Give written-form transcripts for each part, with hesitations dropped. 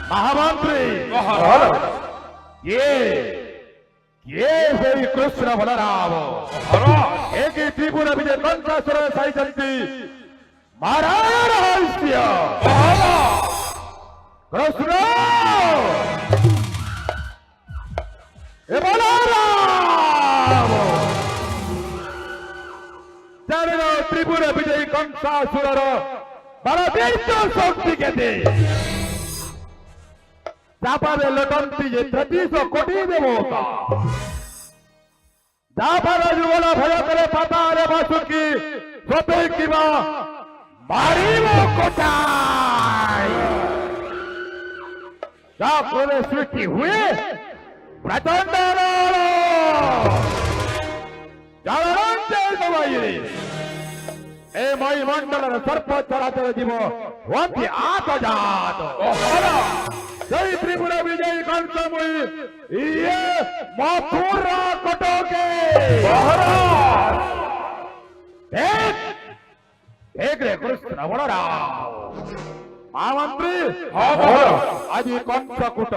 महामंत्री ये श्री कृष्ण बलराम एक त्रिपुरा विजय कंसासुर साइजंती महाराज रहस्य कृष्ण ए बलराम चारों त्रिपुरा विजय कंसासुर बलवीर शक्ति के दे जापारे लटंती जे 33 कोटी देवता जापारा जुगला भय करे पातारे बासुकी सोते किबा मारिबो कोटाई जापारे सृष्टि हुए प्रचंड जालंते दवाई ए मई मंडल सर्प चराचर जीव वंति आत जात जय त्रिपुरा विजय कंसमुई ये मथुरा कटोके एक रे कृष्ण बलराम महामंत्री आज कंसकूट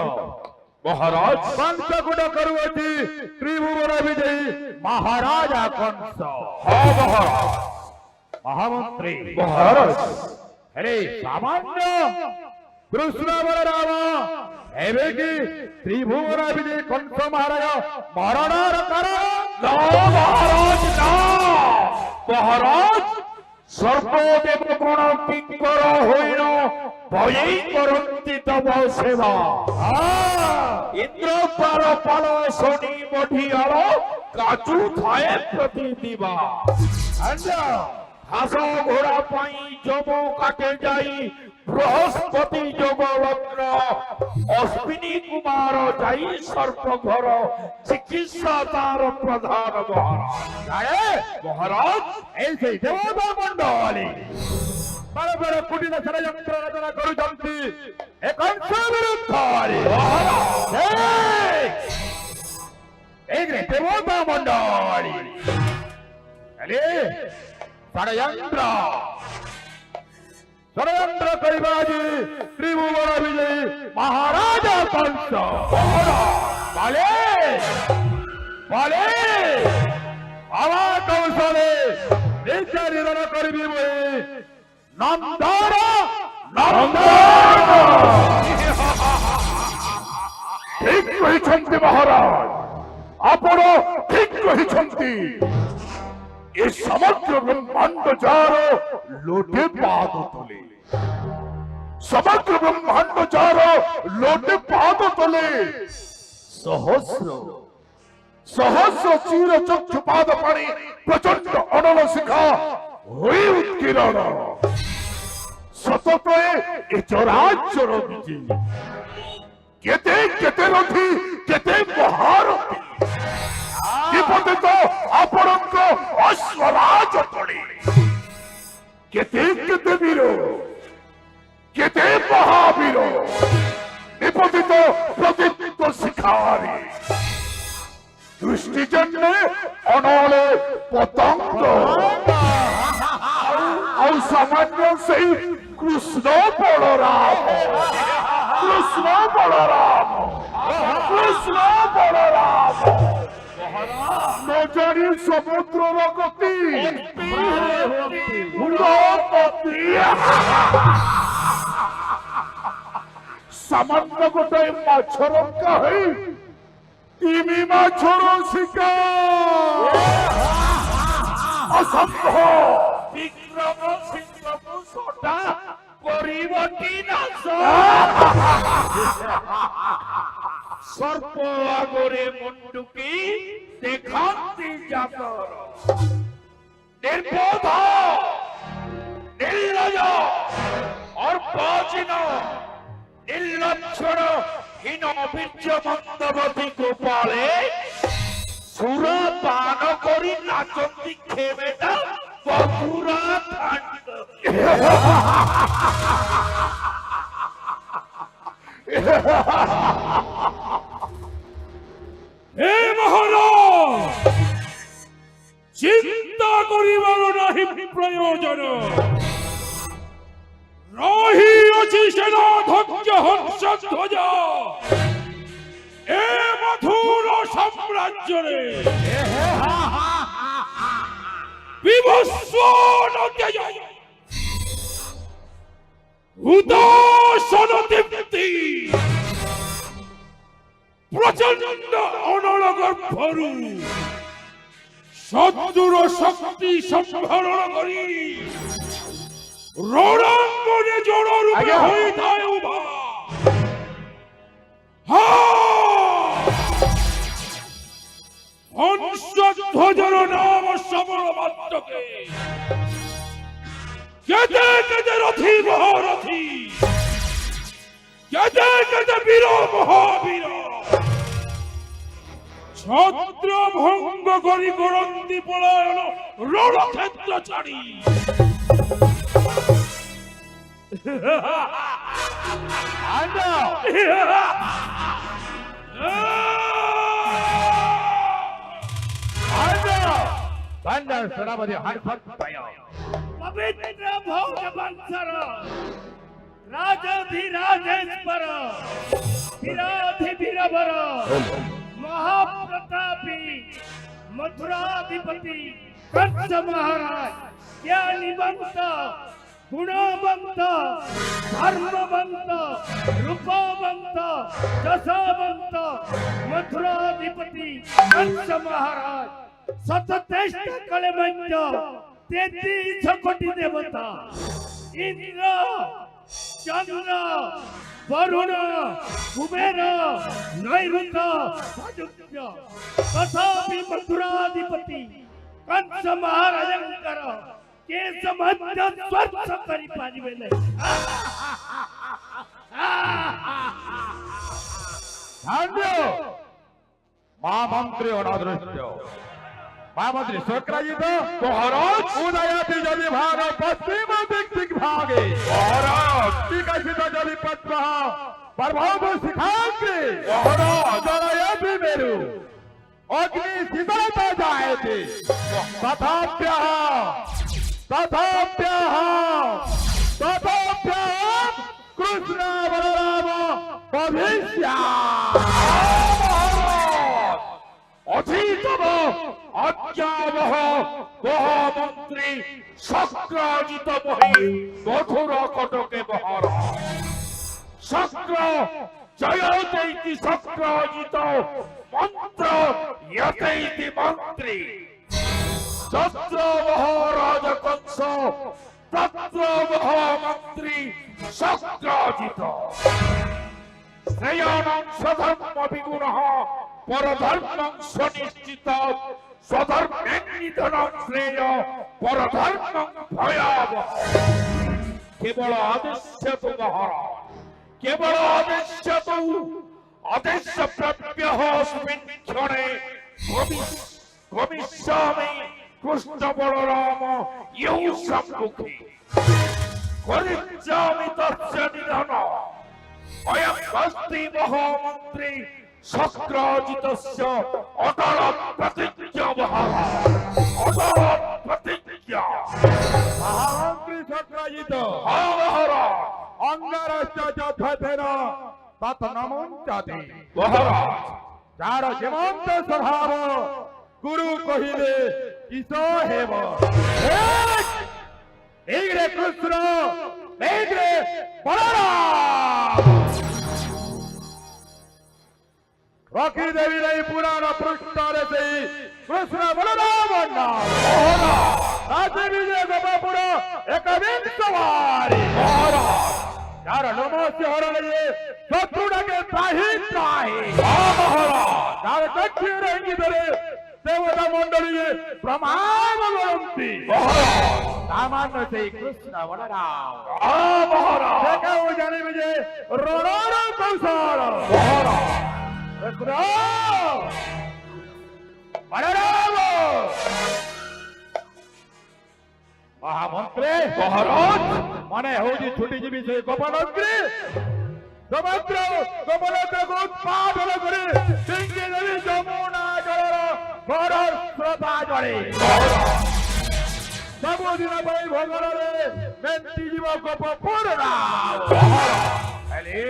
महाराज कंसकूट करुवती त्रिपुरा विजय महाराजा कंस महामंत्री महाराज अरे सामान्य कृष्ण बलराम एवेगी त्रिभुवन विजय कंस महाराज मरण कारण महाराज ना महाराज सर्वदेव गुण किंकर होइनो भयै करन्ति तव सेवा इंद्र पार पाल शनि मढियार काचू थाए प्रति दिवा घास घोड़ा पाई जमो काटे जाई बृहस्पति जोग लग्न अश्विनी कुमार जाई सर्प घर चिकित्सा तार प्रधान महाराज ऐसे देवता मंडली बड़े बड़े कुटिल षड्यंत्र रचना करुछन्ति ए कंस विरुद्ध एक देवता मंडली अरे षड्यंत्र करिबाजी त्रिभुवन विजय महाराजा कंस बोले बोले आवा कौशले निश्चय करिबी नंदन ठीक कहिछन्ति महाराज आपण ठीक कहिछन्ति ए समग्र ब्रह्मांड जार लोटे पाद तले समग्र ब्रह्मांड जार लोटे पाद तले सहस्र सहस्र चीर चक्षु पाद पाणी प्रचंड अनल शिखा हुई उत्कीर्ण सतत ए चराचर विजय केते केते रथी केते महारथी निपतित आपणक अश्वराज तले केते केते वीर केते महावीर निपतित प्रतित्व शिखारी दृष्टिजन्य अनले पतंग और सामान्य से कृष्ण बलराम कृष्ण बलराम कृष्ण बलराम न जानी समुद्र गति सामान्य गोटे माछर कही तिमी माछर शिकार असंभव विक्रम सिंह मुसोटा परिवटी नाश सर्प आगरे मुंडुकी देखांती जाकर निर्बोध निर्लज और पाचिन निर्लक्षण हीन बीज मंदवती को पाले सुरा पान करी नाचती खेमेटा बपुरा खंड हे महाराज चिंता करिबार नाही प्रयोजन रही अछि सेनाध्यक्ष हंस ধ্বজ এ মথুর সাম্রাজ্যরে বিভস্ম নতেজ উদাসন দীপ্তি প্রচন্ড অনলগর ভরু শত্রুর শক্তি সম্ভরণ করি রণাঙ্গনে জড়রূপে হইতায় উভা হংসধ্বজর নাম শ্রবণ মাত্রকে কেতে কেতে রথী মহারথী কেতে কেতে বীর মহাবীর ছত্র ভঙ্গ করি করন্দি পলায়ন রণক্ষেত্র ছাড়ি Bandar Senapati Harpataya. पवित्र भोग वंशर राजाधिराजेश्वर वीराधिवीरवर महाप्रतापी मथुराधिपति कंस महाराज ज्ञानीवंत गुणवंत धर्मवंत रूपवंत जशवंत मथुराधिपति कंस महाराज सततेष्ट कलेमंज 33 कोटि देवता इंद्र चंद्र वरुण कुबेर नैऋत सायुज्य तथापि मथुराधिपति कंस महाराजंकर के समझ स्वर्श करि पारिबे नै Thandu महामंत्री अनादृश्य महामंत्री शोकराजित महाराज उदयति जदि भाग पश्चिम दिक् भागे महाराज विकसित जदि पद्मः प्रभाव शिखाग्रे महाराज जलयति मेरु अग्नि शीतलता जायते तथाप्यः कृष्ण बलराम भविष्या অধীতব অজ্ঞাবহ মহামন্ত্রী শক্রাজিত বহি মথুর কটকে বহর শক্র জয়তৈতি শক্রাজিত মন্ত্র ইয়তৈতি মন্ত্রী যত্র মহারাজ কংস তত্র মহামন্ত্রী শক্রাজিত শ্রেয়াণং স্বধর্ম বিগুণঃ পরধর্মং সুনিশ্চিত স্বধর্মেণ নিধনং শ্রেয় পরধর্মং ভয়াবহ কেবল আদেশ্যতু মহারাজ কেবল আদেশ্যতু আদেশ্য প্রাপ্যঃ অস্মিन् ক্ষণে গমিষ্যামি কৃষ্ণ বলরাম ইউ সম্মুখে করিষ্যামি তস্য নিধনম অয়ং অস্তি মহামন্ত্রী শক্রাজিতস্য অটল প্রতিজ্ঞা মহারাজ অটল প্রতিজ্ঞা महामंत्री शोकराजित মহারাজ अंगारस्य যথেন তত নমন্ত্যাতি মহারাজ যার যেমন্ত স্বভাব গুরু কহিলে কিস হেব এইরে কৃষ্ণ এইরে বলরাম রখিদেবী এই পুরাণ পৃষ্ঠারে সেই কৃষ্ণ বলরাম নাম রাজে বিজয় গোপপুর একবিংশ বারি যার নমস্য হরণে শত্রুটাকে ত্রাহি ত্রাহি যার দক্ষিণ ইঙ্গিতরে দেবতা মন্ডলী প্রমাণ করন্তি সামান্য সেই কৃষ্ণ বলরাম সে কেউ জানিবে যে রণর কৌশল কৃষ্ণ বলরাম মহামন্ত্রী মহারাজ মনে হଉଛି ছুটিଯିବି ସେ ଗୋପନନ୍ତ୍ରୀ ସମଗ୍ର ଗୋପନନ୍ତ୍ରକୁ ଉତ୍ପାଦନ କରି ସିଂହୀ ଦେବୀ ଯମୁନା ଜଳର ଘର ସ୍ରୋତା ଜଳେ ସବୁଦିନ ପାଇଁ ଭୋଗରେ ମେଣ୍ଟିଯିବ ଗୋପପୁର ହେଲେ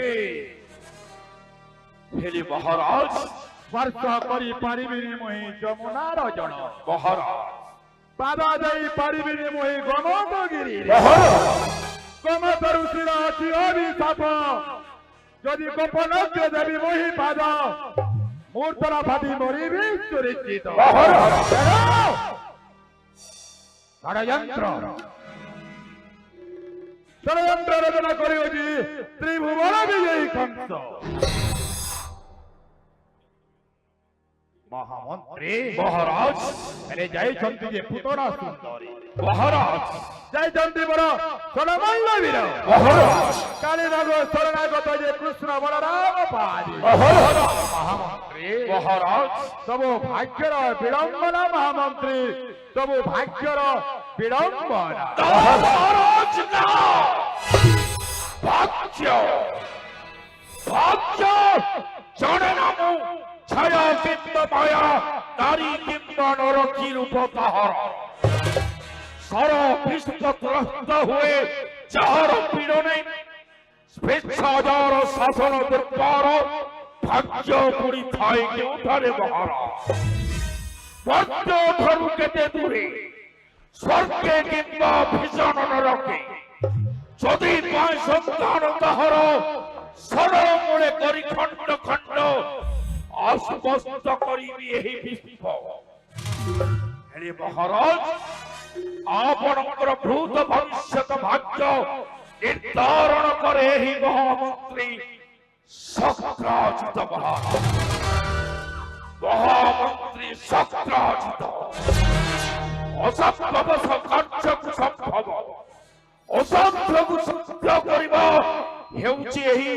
ହେଲେ ମହାରାଜ ସ୍ପର୍ଶ କରିପାରିବିନି ମୁହିଁ ଯମୁନାର ଜଳ ମହାରାଜ ପାଦ ଦେଇ ପାରିବିନି ମୁହିଁ ଗୋମତଗିରିରେ ମହାରାଜ ଗୋମତରୁ ଶିର ଅଛି ଅଭିଶାପ ଯଦି ଗୋପନଜ୍ଞ ଦେବି ମୁହିଁ ପାଦ ମୂର୍ତ୍ତର ଭାବି ମରିବି ସୁନିଶ୍ଚିତ ମହାରାଜ ଷଡ଼ଯନ୍ତ୍ର ଷଡ଼ଯନ୍ତ୍ର ରଚନା କରିଅଛି ତ୍ରିଭୁବନ ବିଜୟୀ କଂସ ମହାମନ୍ତ୍ରୀ ମହାରାଜ ହେଲେ ଯାଇଛନ୍ତି ଯେ ପୁତନା ସୁନ୍ଦରୀ ମହାରାଜ ଯାଇଛନ୍ତି ବର ଷଡ଼ମଲ୍ଲବୀର ମହାରାଜ କାଳିନାଗ ଶରଣାଗତ ଯେ କୃଷ୍ଣ ବଳରାମ ପାରି ମହାରାଜ ମହାରାଜ ସବୁ ଭାଗ୍ୟର ବିଡ଼ମ୍ବନା ମହାମନ୍ତ୍ରୀ ସବୁ ଭାଗ୍ୟର ବିଡ଼ମ୍ବନା ମହାରାଜ ନା ଭାଗ୍ୟ ଭାଗ୍ୟ ଜଣେ ନାମ ଛାୟା କିମ୍ବା ମାୟା ନାରୀ କିମ୍ବା ନରକୀ ରୂପ ତାହାର ସର ବିଶ୍ୱଗ୍ରସ୍ତ ହୁଏ ଯାହାର ପୀଡ଼ନେ ସ୍ୱେଚ୍ଛାଚାର ଶାସନ ଦୁର୍ବାର ଭାଗ୍ୟ ପଡ଼ିଥାଏ କେଉଁଠାରେ ମହାରାଜ ବର୍ତ୍ତଠାରୁ କେତେ ଦୂରେ ସ୍ୱର୍ଗେ କିମ୍ବା ଭୀଷଣ ନରକେ ଯଦି ପାଏ ସନ୍ତାନ ତାହାର ସରଳ ମୂଳେ କରି ଖଣ୍ଡ ଖଣ୍ଡ ଆଶ୍ୱସ୍ତ କରିବି ଏହି ବିଶ୍ୱ ହେଲେ ମହାରାଜ ଆପଣଙ୍କର ଭୂତ ଭବିଷ୍ୟତ ଭାଗ୍ୟ ନିର୍ଦ୍ଧାରଣ କରେ ଏହି ମହାମନ୍ତ୍ରୀ ଶକ୍ରାଜିତ ମହାମନ୍ତ୍ରୀ ଶକ୍ରାଜିତ ଅସମ୍ଭବ କାର୍ଯ୍ୟକୁ ସମ୍ଭବ ଅସାଧ୍ୟକୁ ସିଦ୍ଧ କରିବା ହେଉଛି ଏହି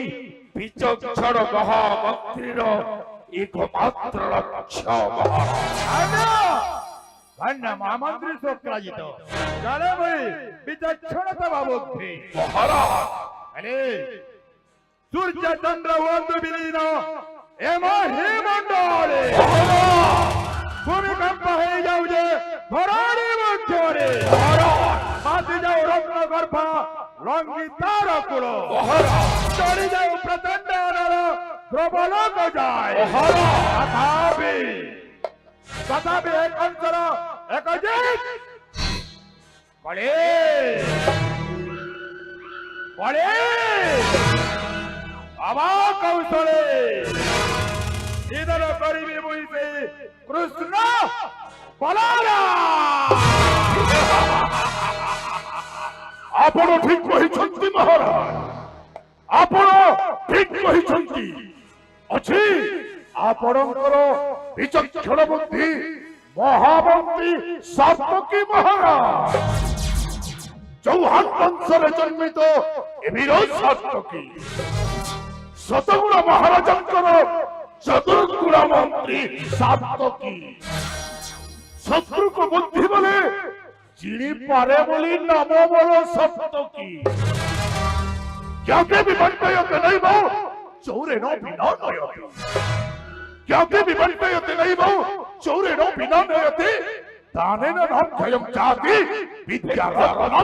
ବିଚକ୍ଷଣ ମହାମନ୍ତ୍ରୀର एकमात्र लक्ष्य धन्य महामंत्री शोक्राजित जाने भाई विचक्षणता बाबुद्धि महाराज अरे सूर्य चंद्र वंदु विलीन एम हिमंडले भूमिकंप हो जाऊ जे धरानी मध्यरे माति जाऊ रत्न गर्भ लंगी तार कुल चढ़ी जाऊ प्रचंड अनल ध्रुवलोक जाए तथापि एक अंतर एक अजित पड़े अबा कौशले इधर करीबी मुई से कृष्ण बलारा ଆପଣ ଠିକ କହିଛନ୍ତି ମହାରାଜ ଆପଣ ଠିକ କହିଛନ୍ତି ଅଛି ଆପଣଙ୍କର ବିଚକ୍ଷଣ ବୁଦ୍ଧି ମହାମନ୍ତ୍ରୀ ସାତକୀ ମହାରାଜ ଚୌହାନ ବଂଶରେ ଜନ୍ମିତ ଏ ବୀର ସାତକୀ ଶତଗୁଣ ମହାରାଜଙ୍କର ଚତୁର୍ଗୁଣ ମନ୍ତ୍ରୀ ସାତକୀ ଶତ୍ରୁକୁ ବୁଦ୍ଧି ବୋଲେ ଚିଣି ପାରେ ବୋଲି ନାମ ମୋର ସପ୍ତକୀ क्योंकि भी बनते नहीं बहु चौरे नो बिना नयते क्योंकि भी बनते नहीं बहु चौरे नो बिना नयते दाने न नाम खयम जाति विद्याधरम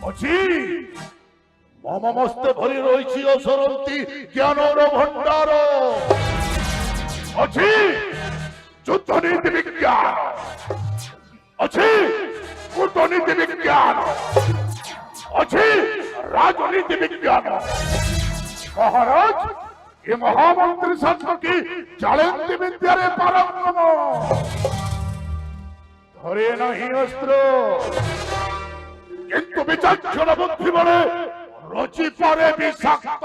अछि मम मस्ते भरी रहिछि असरंती ज्ञानर भंडार अछि युद्ध नीति विज्ञान अछि कूटनीति विज्ञान अच्छी राजनीति विज्ञान महाराज ये महामंत्री सातकी चलती विद्या रे पारंगम धरे नहीं अस्त्र किंतु विचक्षण बुद्धि बड़े रचि पारे विषाक्त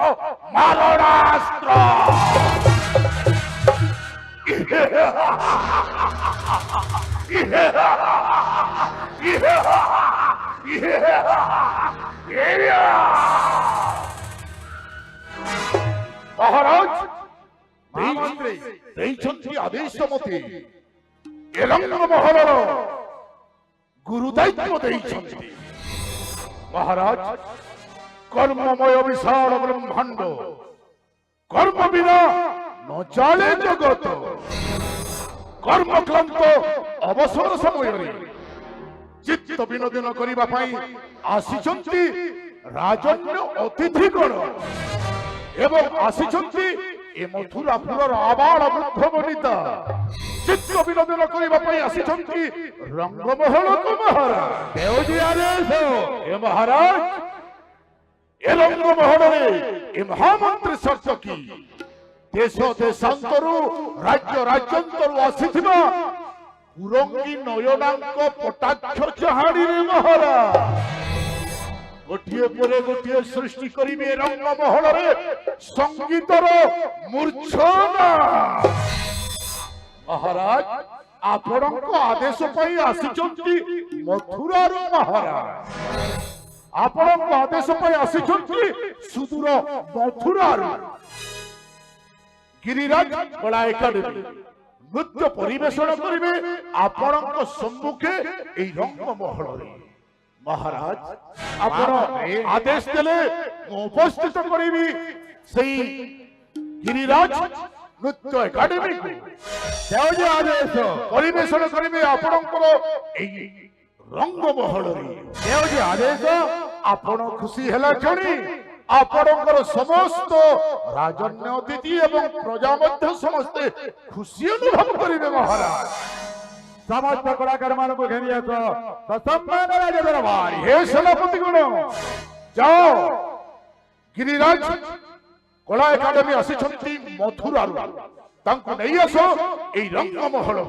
मारणास्त्र महाराज महामंत्री आदेश मते एलंग महलर गुरु दायित्व देइछन्ति महाराज कर्ममय विशाल ब्रह्मांड कर्म बिना न चले जगत कर्म क्लांत अवसर समय चित्त विनोदन करने आसिचंती राजन्य अतिथि गण এবং ଆସିଛନ୍ତି ଏ ମଥୁରାପୁରର ଆବାଳ ବୃଦ୍ଧ ବନିତା ଚିତ୍ତ ବିନୋଦନ କରିବା ପାଇଁ ଆସିଛନ୍ତି ରଙ୍ଗମହଲକୁ ମହାରାଜ। ଦେଉଜି ଆଦେଶ। ଏ ମହାରାଜ ଏ ରଙ୍ଗମହଲରେ ଏ ମହାମନ୍ତ୍ରୀ ସର୍ତ୍ତ କି ଦେଶ ଦେଶାନ୍ତରୁ ରାଜ୍ୟ ରାଜ୍ୟାନ୍ତରୁ ଆସିଥିବା ପୁରଙ୍ଗୀ ନୟନାଙ୍କ କଟାକ୍ଷ ଚାହାଣୀରେ ମହାରାଜ ଗୋଟିଏ ପରେ ଗୋଟିଏ ସୃଷ୍ଟି କରିବେ ରଙ୍ଗମହଲରେ ସଙ୍ଗୀତର ମୂର୍ଚ୍ଛନା। ମହାରାଜ ଆପଣଙ୍କ ଆଦେଶ ପାଇଁ ଆସିଛନ୍ତି ମଥୁରାରୁ ମହାରାଜ। ଆପଣଙ୍କ ଆଦେଶ ପାଇଁ ଆସିଛନ୍ତି ସୁଦୂର ମଥୁରାରୁ। ଗିରିରାଜ କଳା ଏକାଡେମୀ ନୃତ୍ୟ ପରିବେଷଣ କରିବେ ଆପଣଙ୍କ ସମ୍ମୁଖେ ଏହି ରଙ୍ଗମହଲରେ। ମହାରାଜ ଆପଣ ଆଦେଶ ଦେଲେ ମୁଁ ଉପସ୍ଥିତ କରିବି ସେଇ ଗିରିରାଜ ନୃତ୍ୟ ଏକାଡେମୀକୁ। ଦେଉଜି ଆଦେଶ। ପରିବେଷଣ କରିବେ ଆପଣଙ୍କର ଏହି ରଙ୍ଗମହଲରେ। ଦେଉଜି ଆଦେଶ। ଆପଣ ଖୁସି ହେଲା କ୍ଷଣି ଆପଣଙ୍କର ସମସ୍ତ ରାଜନ୍ୟ ଅତିଥି ଏବଂ ପ୍ରଜା ମଧ୍ୟ ସମସ୍ତେ ଖୁସି ଅନୁଭବ କରିବେ ମହାରାଜ। ସମସ୍ତ କଳାକାର ମାନଙ୍କୁ ଘେନି ଆସ ସସମ୍ମାନ ରାଜ ଦରବାରୀ। ହେ ସେନାପତି ଗଣ ଯାଅ ଗିରିରାଜ କଳା ଏକାଡେମୀ ଆସିଛନ୍ତି ମଥୁରାରୁ ତାଙ୍କୁ ନେଇ ଆସ ଏଇ ରଙ୍ଗମହଲ।